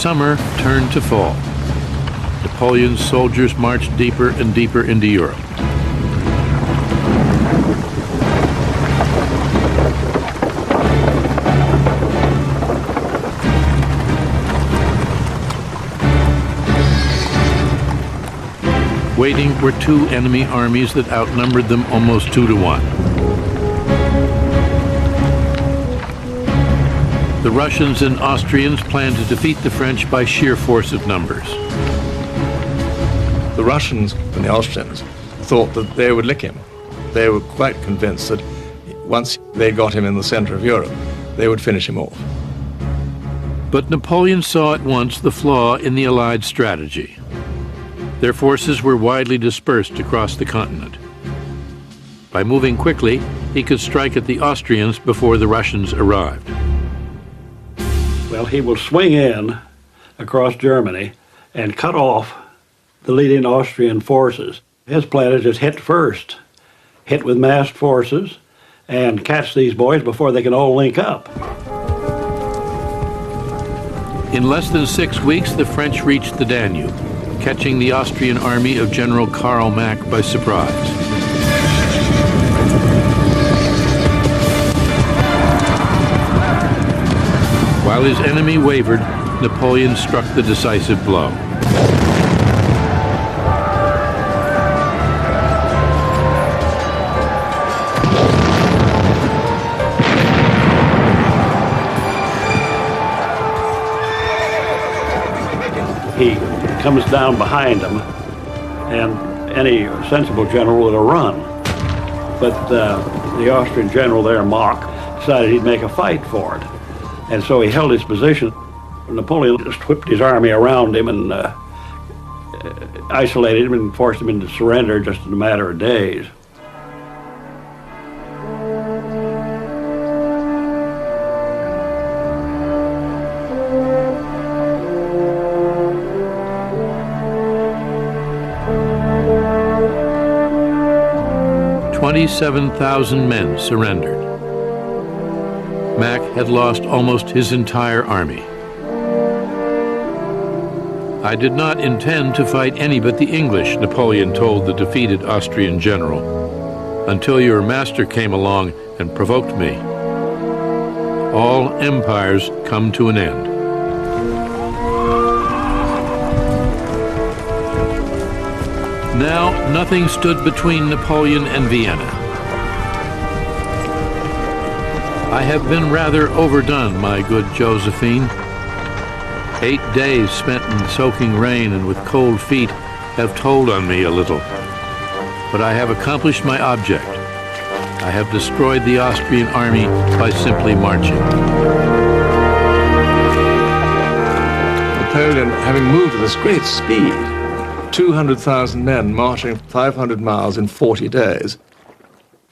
summer turned to fall. Napoleon's soldiers marched deeper and deeper into Europe. Waiting were two enemy armies that outnumbered them almost 2 to 1. The Russians and Austrians planned to defeat the French by sheer force of numbers. The Russians and the Austrians thought that they would lick him. They were quite convinced that once they got him in the center of Europe, they would finish him off. But Napoleon saw at once the flaw in the Allied strategy. Their forces were widely dispersed across the continent. By moving quickly, he could strike at the Austrians before the Russians arrived. Well, he will swing in across Germany and cut off the leading Austrian forces. His plan is just hit first, hit with massed forces, and catch these boys before they can all link up. In less than 6 weeks, the French reached the Danube, catching the Austrian army of General Karl Mack by surprise. While his enemy wavered, Napoleon struck the decisive blow. He comes down behind him, and any sensible general would have run. But the Austrian general there, Mack, decided he'd make a fight for it. And so he held his position. Napoleon just whipped his army around him and isolated him and forced him into surrender just in a matter of days. "27,000 men surrendered. Mack had lost almost his entire army. "I did not intend to fight any but the English," Napoleon told the defeated Austrian general, "until your master came along and provoked me. All empires come to an end." Now, nothing stood between Napoleon and Vienna. "I have been rather overdone, my good Josephine. 8 days spent in soaking rain and with cold feet have told on me a little. But I have accomplished my object. I have destroyed the Austrian army by simply marching." Napoleon, having moved at this great speed, 200,000 men marching 500 miles in 40 days.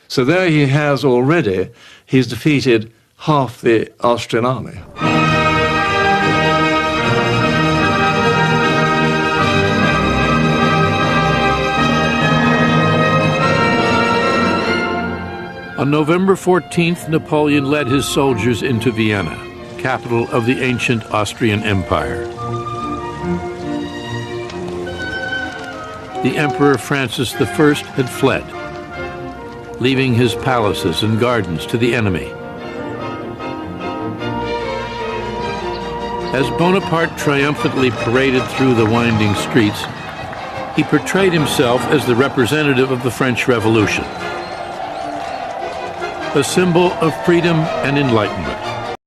So there he has already, he's defeated half the Austrian army. On November 14th, Napoleon led his soldiers into Vienna, capital of the ancient Austrian Empire. The Emperor Francis I had fled, leaving his palaces and gardens to the enemy. As Bonaparte triumphantly paraded through the winding streets, he portrayed himself as the representative of the French Revolution, a symbol of freedom and enlightenment.